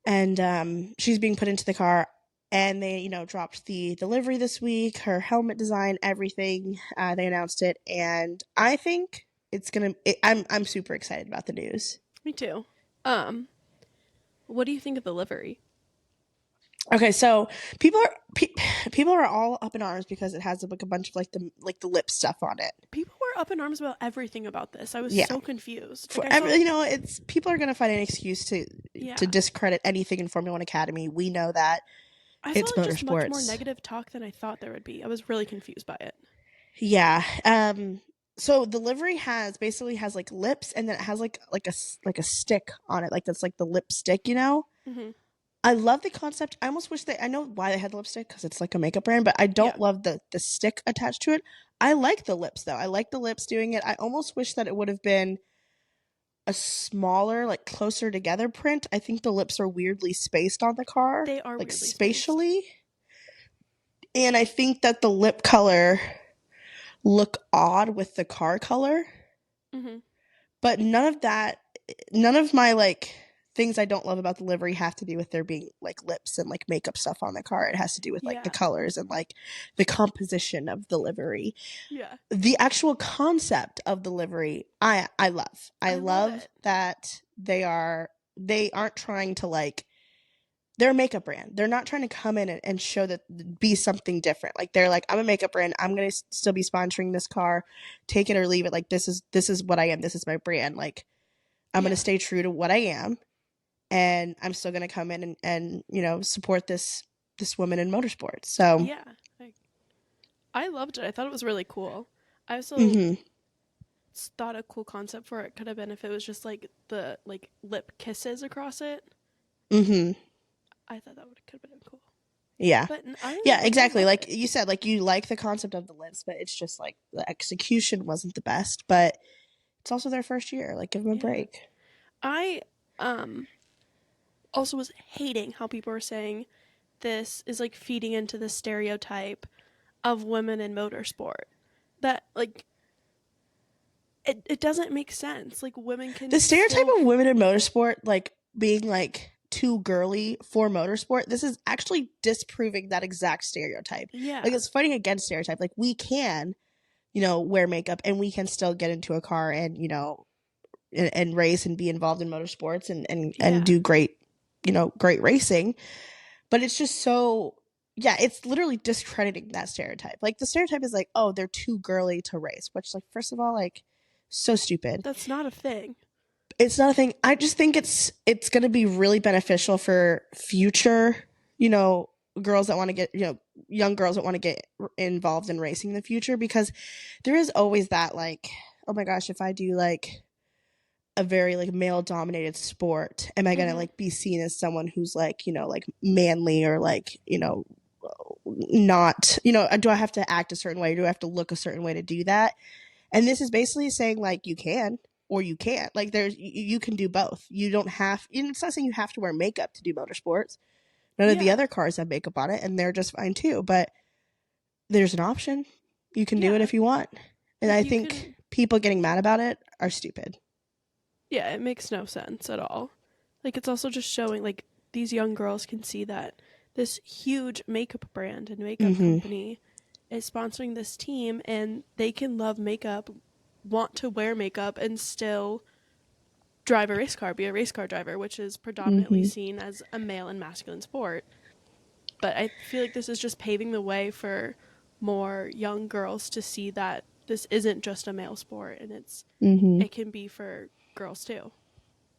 And she's being put into the car. And they, dropped the livery this week, her helmet design, everything. They announced it, and I think it's gonna. I'm super excited about the news. Me too. What do you think of the livery? Okay, so people are all up in arms because it has like a bunch of like the lip stuff on it. People were up in arms about everything about this. I was so confused. It's people are gonna find an excuse to discredit anything in Formula One Academy. We know that. I saw just much more negative talk than I thought there would be. I was really confused by it. Yeah. So the livery has like lips, and then it has like a stick on it, like that's like the lipstick, Mm-hmm. I love the concept. I almost wish I know why they had the lipstick, because it's like a makeup brand, but I don't love the stick attached to it. I like the lips though. I like the lips doing it. I almost wish that it would have been a smaller, like closer together print. I think the lips are weirdly spaced on the car. They are like weirdly spatially. Spaced. And I think that the lip color look odd with the car color. Mm-hmm. But none of my like things I don't love about the livery have to do with there being like lips and like makeup stuff on the car. It has to do with like the colors and like the composition of the livery. Yeah. The actual concept of the livery, I love. I love that they aren't trying to like, they're a makeup brand. They're not trying to come in and show that, be something different. Like they're like, I'm a makeup brand. I'm going to still be sponsoring this car. Take it or leave it. Like this is what I am. This is my brand. Like I'm going to stay true to what I am. And I'm still going to come in and support this woman in motorsports. So yeah, I loved it. I thought it was really cool. I also thought a cool concept for it could have been if it was just like the like lip kisses across it. Mm-hmm. I thought that could have been cool. Yeah. But exactly. Like you said, like you like the concept of the lips, but it's just like the execution wasn't the best. But it's also their first year. Like give them a break. I also was hating how people were saying this is like feeding into the stereotype of women in motorsport. that like it doesn't make sense. Like women The can stereotype still of women in motorsport, like being like too girly for motorsport, this is actually disproving that exact stereotype. Like yeah. it's fighting against stereotype. Like we can, wear makeup and we can still get into a car and, and race and be involved in motorsports and Yeah. do great, great racing. But it's just so, yeah, it's literally discrediting that stereotype. Like the stereotype is like, oh, they're too girly to race, which like, first of all, like so stupid. That's not a thing. It's not a thing. I just think it's going to be really beneficial for future, girls that want to get, young girls that want to get involved in racing in the future, because there is always that like, oh my gosh, if I do like a very like male dominated sport, am I going to Mm-hmm. like be seen as someone who's like, like manly or like, not, do I have to act a certain way? Do I have to look a certain way to do that? And this is basically saying like you can or you can't. Like you can do both. You don't have. It's not saying you have to wear makeup to do motorsports. None of the Yeah. other cars have makeup on it, and they're just fine too. But there's an option. You can do it Yeah. if you want. And Like I you think can people getting mad about it are stupid. yeah, it makes no sense at all. Like it's also just showing like these young girls can see that this huge makeup brand and makeup Mm-hmm. company is sponsoring this team and they can love makeup, want to wear makeup and still drive a race car, be a race car driver, which is predominantly Mm-hmm. seen as a male and masculine sport. But I feel like this is just paving the way for more young girls to see that this isn't just a male sport and Mm-hmm. it can be for girls too.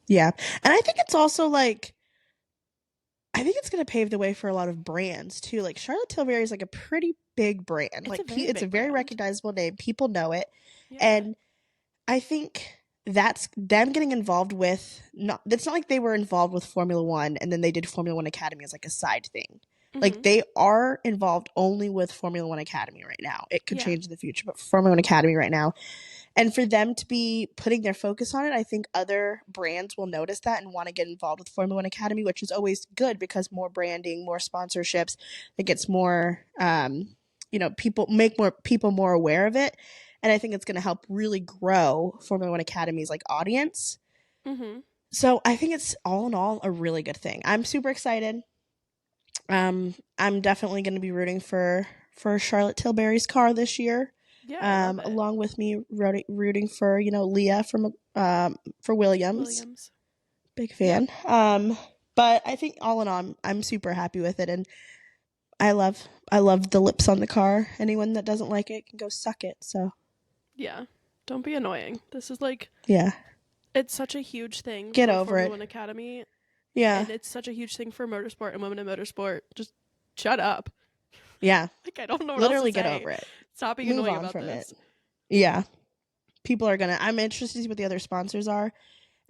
Yeah, and I think it's also like I think it's going to pave the way for a lot of brands too. Like Charlotte Tilbury is like a pretty big brand. It's a Like very it's a big very brand. recognizable name. People know it, Yeah. and I think that's them getting involved with not. It's not like they were involved with Formula One and then they did Formula One Academy as like a side thing. Like Mhm. they are involved only with Formula One Academy right now. It could Yeah. change in the future, but Formula One Academy right now, and for them to be putting their focus on it, I think other brands will notice that and want to get involved with Formula One Academy, which is always good because more branding, more sponsorships, it gets more, people make more people more aware of it. And I think it's going to help really grow Formula One Academy's like audience. Mhm. So I think it's all in all a really good thing. I'm super excited. I'm definitely going to be rooting for Charlotte Tilbury's car this year. Yeah, I love it. Along with me rooting for Leah from for Williams. Williams. Big Yep. fan. But I think all in all, I'm super happy with it, and I love the lips on the car. Anyone that doesn't like it can go suck it. So Yeah. Don't be annoying. This is like yeah, it's such a huge thing get for over Formula it. One Academy Yeah, and it's such a huge thing for motorsport and women in motorsport. Just shut up. yeah. Like I don't know what else to Literally get say. over it. Stop being Move annoying on about from it. this. Yeah, people are gonna. I'm interested to see what the other sponsors are,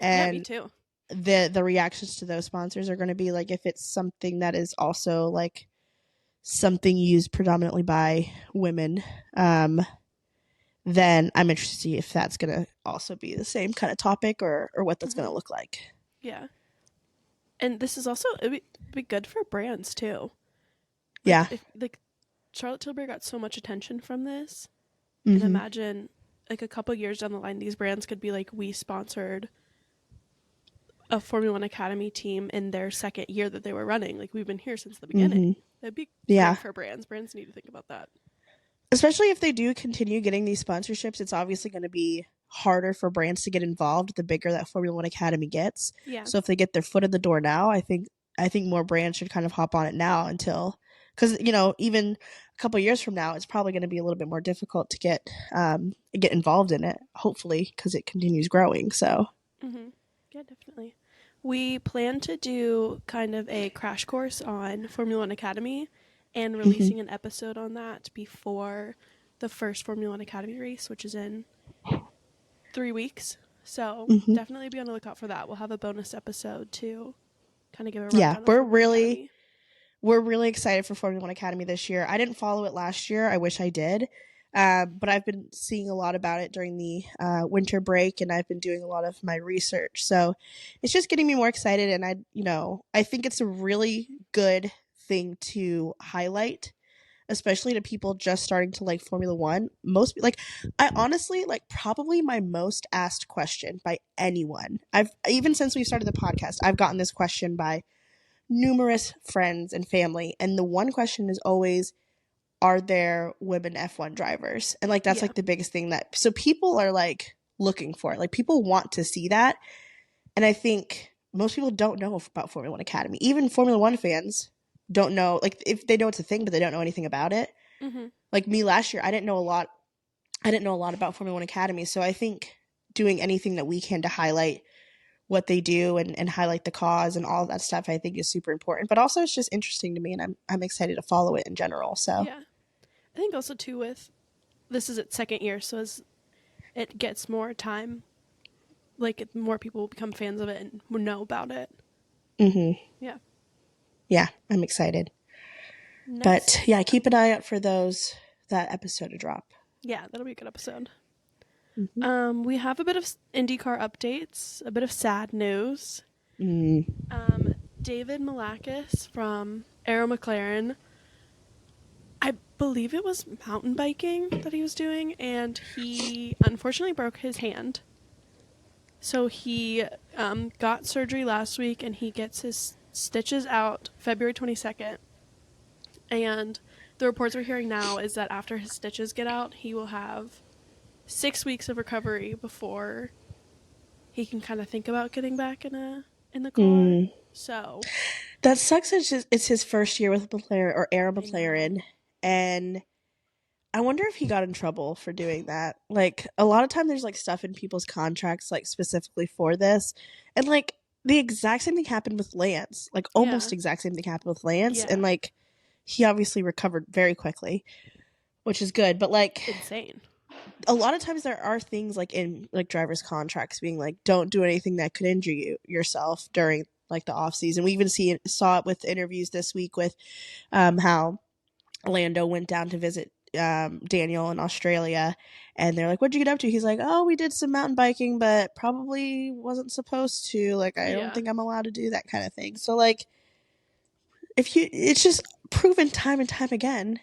Yeah, me and too. the reactions to those sponsors are going to be like if it's something that is also like something used predominantly by women, then I'm interested to see if that's going to also be the same kind of topic or what that's going to Mhm. look like. Yeah. And this is also it'd be good for brands too. Like Yeah. if like Charlotte Tilbury got so much attention from this, and Mm-hmm. imagine like a couple years down the line, these brands could be like, we sponsored a Formula One Academy team in their second year that they were running. Like we've been here since the beginning. Mm-hmm. That'd be Yeah. great for brands. Brands need to think about that. Especially if they do continue getting these sponsorships, it's obviously going to be harder for brands to get involved the bigger that Formula One Academy gets. Yeah. So if they get their foot in the door now, I think more brands should kind of hop on it now until because even a couple of years from now, it's probably going to be a little bit more difficult to get involved in it. Hopefully, because it continues growing. So Mm-hmm. Yeah, definitely. We plan to do kind of a crash course on Formula One Academy and mm-hmm. releasing an episode on that before the first Formula One Academy race, which is in 3 weeks. So Mm-hmm. definitely be on the lookout for that. We'll have a bonus episode to kind of give a Yeah, rundown of Formula One Academy. we're really excited for Formula One Academy this year. I didn't follow it last year. I wish I did. But I've been seeing a lot about it during the winter break, and I've been doing a lot of my research. So it's just getting me more excited, and I think it's a really good thing to highlight especially to people just starting to like Formula One. Most like, I honestly like probably my most asked question by anyone. I've even since we started the podcast, I've gotten this question by numerous friends and family, and the one question is always, are there women F1 drivers? And like that's Yeah. like the biggest thing that so people are like looking for it. Like people want to see that. And I think most people don't know about Formula One Academy. Even Formula One fans don't know, like if they know it's a thing, but they don't know anything about it. Mm-hmm. Like me last year, I didn't know a lot about Formula One Academy. So I think doing anything that we can to highlight what they do and highlight the cause and all of that stuff, I think is super important. But also it's just interesting to me, and I'm excited to follow it in general. So Yeah. I think also too with this is its second year, so as it gets more time, like more people will become fans of it and will know about it. Yeah. Yeah, I'm excited. Next. But yeah, keep an eye out for that episode to drop. Yeah, that'll be a good episode. Mm-hmm. We have a bit of IndyCar updates, a bit of sad news. David Malukas from Aero McLaren, I believe it was mountain biking that he was doing, and he unfortunately broke his hand. So he got surgery last week, and he gets his stitches out February 22nd. And the reports we're hearing now is that after his stitches get out, he will have 6 weeks of recovery before he can kind of think about getting back in the car. So that sucks. It's his first year with McLaren or Aero McLaren, and I wonder if he got in trouble for doing that. Like a lot of time, there's like stuff in people's contracts like specifically for this, and like the exact same thing happened with Lance. Like almost exact same thing happened with Lance, and like he obviously recovered very quickly, which is good. But like insane. A lot of times there are things like in like drivers' contracts being like, don't do anything that could injure yourself during like the off season. We even saw it with interviews this week with how Lando went down to visit Daniel in Australia, and they're like, what'd you get up to? He's like, oh, we did some mountain biking, but probably wasn't supposed to. Like, I don't think I'm allowed to do that kind of thing. So like, it's just proven time and time again.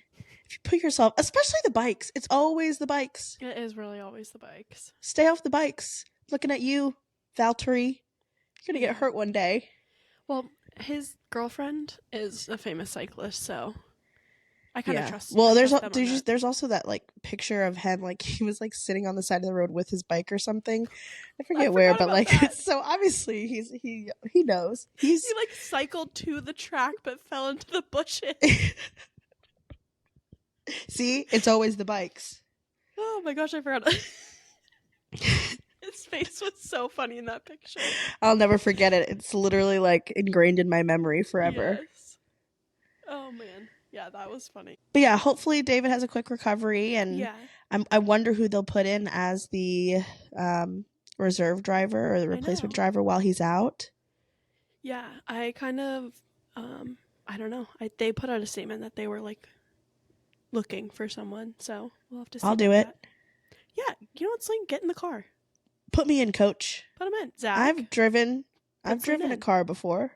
If you put yourself, especially the bikes, it's always the bikes. It is really always the bikes. Stay off the bikes. Looking at you, Valtteri. You're going to get hurt one day. Well, his girlfriend is a famous cyclist, so I kind of trust. Well, there's also that like picture of him, like he was like sitting on the side of the road with his bike or something. I forget where, but like so obviously he knows. He like cycled to the track but fell into the bushes. See, it's always the bikes. Oh my gosh, I forgot. His face was so funny in that picture. I'll never forget it. It's literally like ingrained in my memory forever. Yes. Oh man. Yeah, that was funny. But yeah, hopefully David has a quick recovery, and I wonder who they'll put in as the reserve driver or the replacement driver while he's out. Yeah, I kind of I don't know. They put out a statement that they were like looking for someone, so we'll have to see. I'll do it. Yeah, you know what, Celine? Get in the car. Put me in, coach. Put him in, Zach. I've driven a car before.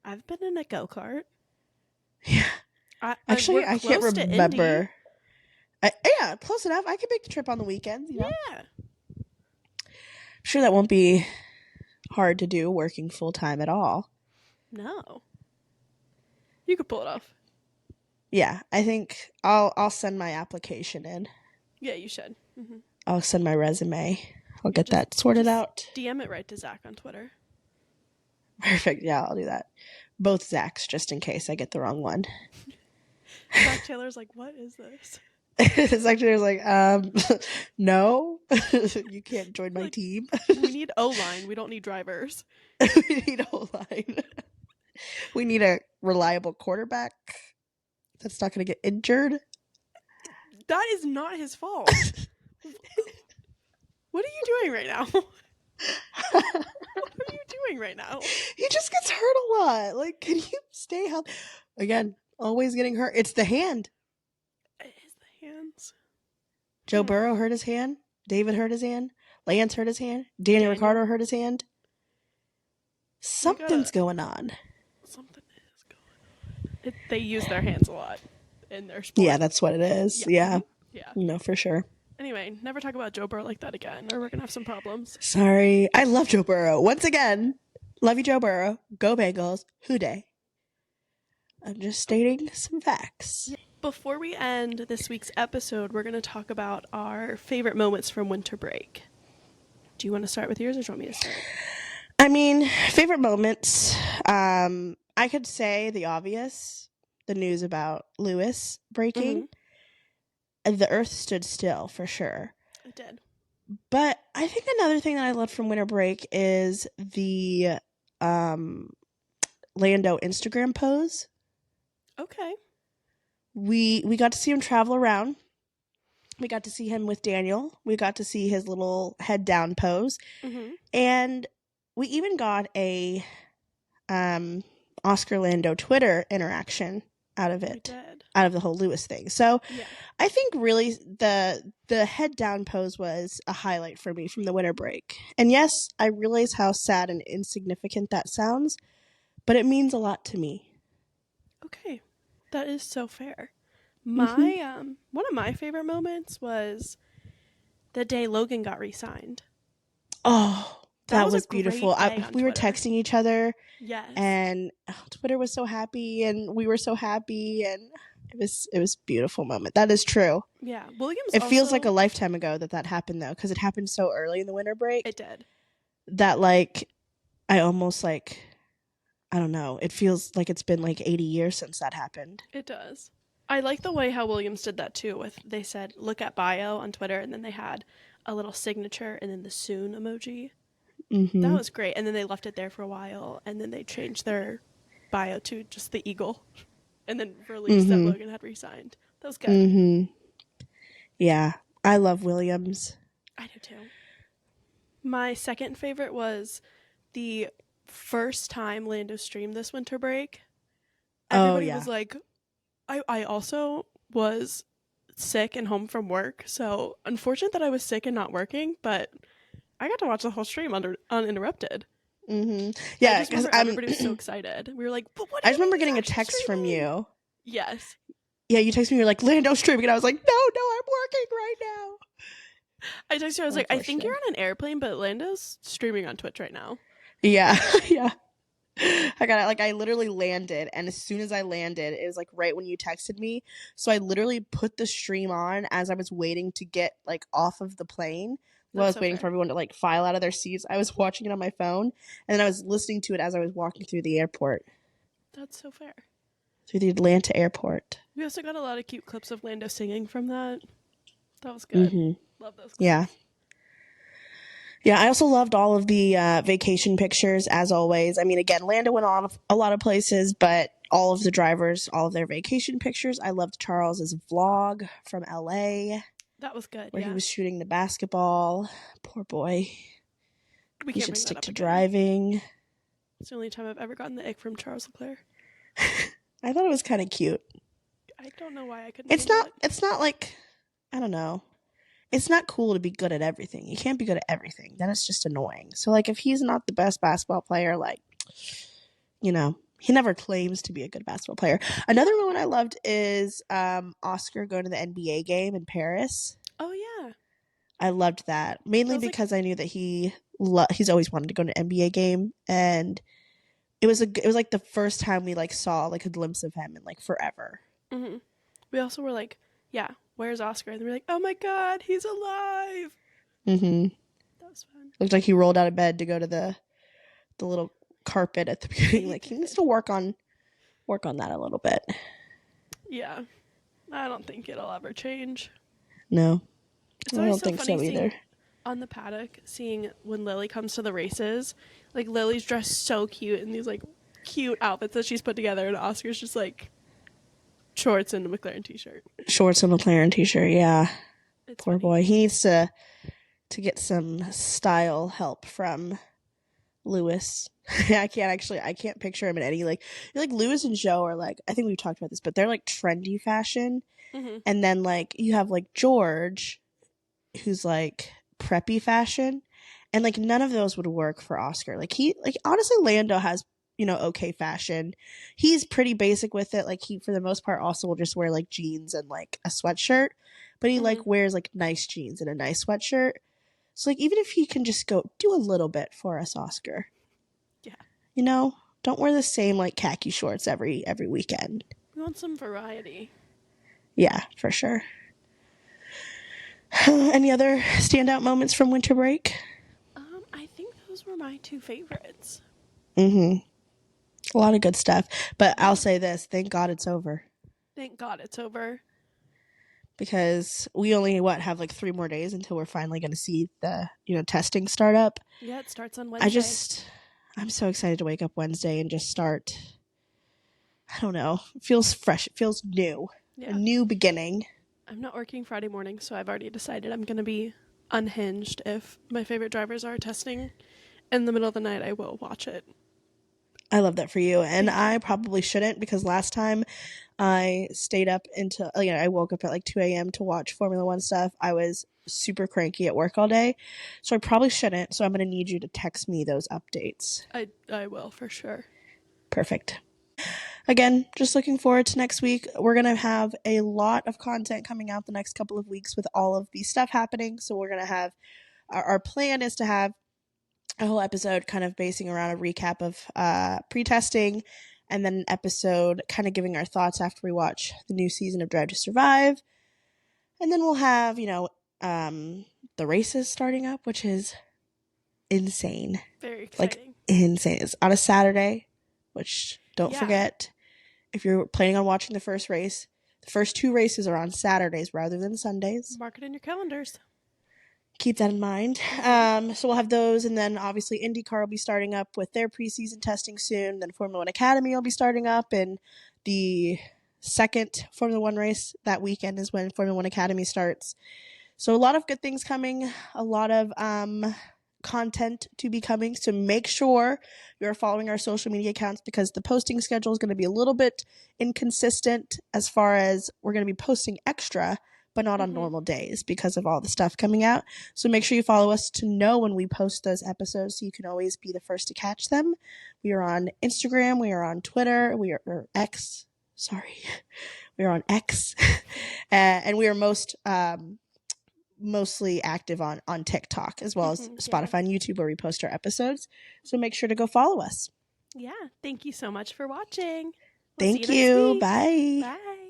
I've been in a go-kart. Yeah. Actually, I can't remember. Yeah, close enough. I can make the trip on the weekends. You know? Yeah. I'm sure that won't be hard to do working full-time at all. No. You could pull it off. Yeah, I think I'll send my application in. Yeah, you should. Mm-hmm. I'll send my resume. I'll get that sorted out. DM it right to Zach on Twitter. Perfect. Yeah, I'll do that. Both Zachs, just in case I get the wrong one. Zach Taylor's like, what is this? Zach Taylor's like, no, you can't join my team. We need O-line. We don't need drivers. We need O-line. We need a reliable quarterback that's not going to get injured. That is not his fault. What are you doing right now? What are you doing right now? He just gets hurt a lot. Like, can you stay healthy? Again, always getting hurt. It's the hand. It is the hands. Joe Burrow hurt his hand. David hurt his hand. Lance hurt his hand. Daniel Ricciardo hurt his hand. Something's going on. Something is going on. They use their hands a lot. in their sport. Yeah, that's what it is. Yeah. Yeah. No, for sure. Anyway, never talk about Joe Burrow like that again, or we're going to have some problems. Sorry. I love Joe Burrow. Once again, love you, Joe Burrow. Go Bengals. Who day? I'm just stating some facts. Before we end this week's episode, we're going to talk about our favorite moments from winter break. Do you want to start with yours, or do you want me to start? I mean, favorite moments. I could say the obvious, the news about Lewis breaking. The earth stood still, for sure. It did. But I think another thing that I loved from winter break is the Lando Instagram pose. Okay. We got to see him travel around. We got to see him with Daniel. We got to see his little head down pose. And we even got a Oscar Lando Twitter interaction out of it, out of the whole Lewis thing. So I think really the head down pose was a highlight for me from the winter break. And yes, I realize how sad and insignificant that sounds, but it means a lot to me. Okay. That is so fair. My one of my favorite moments was the day Logan got re-signed. Oh, that was beautiful. We were Twitter. texting each other. Yes. And Twitter was so happy, and we were so happy, and it was a beautiful moment. That is true. Yeah. Williams. It feels like a lifetime ago that happened, though, because it happened so early in the winter break. It did. That I almost I don't know. It feels like it's been 80 years since that happened. It does. I like the way how Williams did that too. They said, look at bio on Twitter, and then they had a little signature and then the soon emoji. That was great. And then they left it there for a while, and then they changed their bio to just the eagle, and then released that Logan had re-signed. That was good. Yeah. I love Williams. I do too. My second favorite was the first time Lando streamed this winter break. Everybody was like, I also was sick and home from work, so unfortunate that I was sick and not working, but I got to watch the whole stream uninterrupted. Yeah, because everybody was so excited. We were like, but what? I just remember getting a text from you. Yes. Yeah, you texted me. You're like, Lando streaming, and I was like, no, I'm working right now. I texted you. I was like, I think you're on an airplane, but Lando's streaming on Twitch right now. Yeah, yeah. I got it. I literally landed, and as soon as I landed, it was right when you texted me. So I literally put the stream on as I was waiting to get off of the plane. While I was waiting for everyone to file out of their seats. I was watching it on my phone, and then I was listening to it as I was walking through the airport. That's so fair. Through the Atlanta airport. We also got a lot of cute clips of Lando singing from that. That was good. Love those clips. Yeah. Yeah, I also loved all of the vacation pictures, as always. I mean, again, Lando went on a lot of places, but all of the drivers, all of their vacation pictures. I loved Charles's vlog from LA. That was good, where he was shooting the basketball. Poor boy. He should stick to driving. It's the only time I've ever gotten the ick from Charles Leclerc. I thought it was kind of cute. I don't know why I couldn't. It's not I don't know. It's not cool to be good at everything. You can't be good at everything. That is just annoying. So if he's not the best basketball player, he never claims to be a good basketball player. Another moment I loved is Oscar going to the NBA game in Paris. Oh yeah, I loved that mainly because I knew that he's always wanted to go to an NBA game, and it was the first time we saw a glimpse of him in forever. We also were like, yeah, where's Oscar? And we were like, oh my god, he's alive. That was fun. Looked like he rolled out of bed to go to the little carpet at the beginning. He needs to work on that a little bit. Yeah, I don't think it'll ever change. No, it's I don't so think so either. On the paddock, seeing when Lily comes to the races, Lily's dressed so cute in these cute outfits that she's put together, and Oscar's just shorts and a McLaren t-shirt. Shorts and a McLaren t-shirt, yeah. It's Poor funny. Boy, he needs to get some style help from Lewis. I can't picture him in any Lewis and Joe are I think we've talked about this, but they're trendy fashion, and then you have George, who's preppy fashion, and none of those would work for Oscar. Honestly, Lando has okay fashion. He's pretty basic with it. Like he, for the most part, also will just wear like jeans and like a sweatshirt, but he like wears like nice jeans and a nice sweatshirt. So like even if he can just go do a little bit for us, Oscar. Yeah. Don't wear the same like khaki shorts every weekend. We want some variety. Yeah, for sure. Any other standout moments from winter break? I think those were my two favorites. A lot of good stuff. But I'll say this, thank God it's over. Thank God it's over. Because we only, have like 3 more days until we're finally going to see the, testing start up. Yeah, it starts on Wednesday. I'm so excited to wake up Wednesday and just start. I don't know. It feels fresh. It feels new. Yeah. A new beginning. I'm not working Friday morning, so I've already decided I'm going to be unhinged. If my favorite drivers are testing in the middle of the night, I will watch it. I love that for you. And I probably shouldn't, because last time I stayed up until, I woke up at like 2 a.m. to watch Formula One stuff. I was super cranky at work all day. So I probably shouldn't. So I'm going to need you to text me those updates. I will, for sure. Perfect. Again, just looking forward to next week. We're going to have a lot of content coming out the next couple of weeks with all of the stuff happening. So we're going to have, our plan is to have a whole episode kind of basing around a recap of pre-testing, and then an episode kind of giving our thoughts after we watch the new season of Drive to Survive. And then we'll have, the races starting up, which is insane. Very exciting. Like, insane. It's on a Saturday, which, don't forget, if you're planning on watching the first race, the first 2 races are on Saturdays rather than Sundays. Mark it in your calendars. Keep that in mind. So we'll have those, and then obviously Indycar will be starting up with their preseason testing soon. Then Formula One Academy will be starting up, and the second Formula One race that weekend is when Formula One Academy starts. So a lot of good things coming, a lot of content to be coming. So make sure you're following our social media accounts, because the posting schedule is going to be a little bit inconsistent, as far as we're going to be posting extra, but not on normal days because of all the stuff coming out. So make sure you follow us to know when we post those episodes, so you can always be the first to catch them. We are on Instagram. We are on Twitter. We are X. Sorry. We are on X. And we are mostly active on TikTok, as well as Spotify and YouTube, where we post our episodes. So make sure to go follow us. Yeah. Thank you so much for watching. Thank you. Bye. Bye.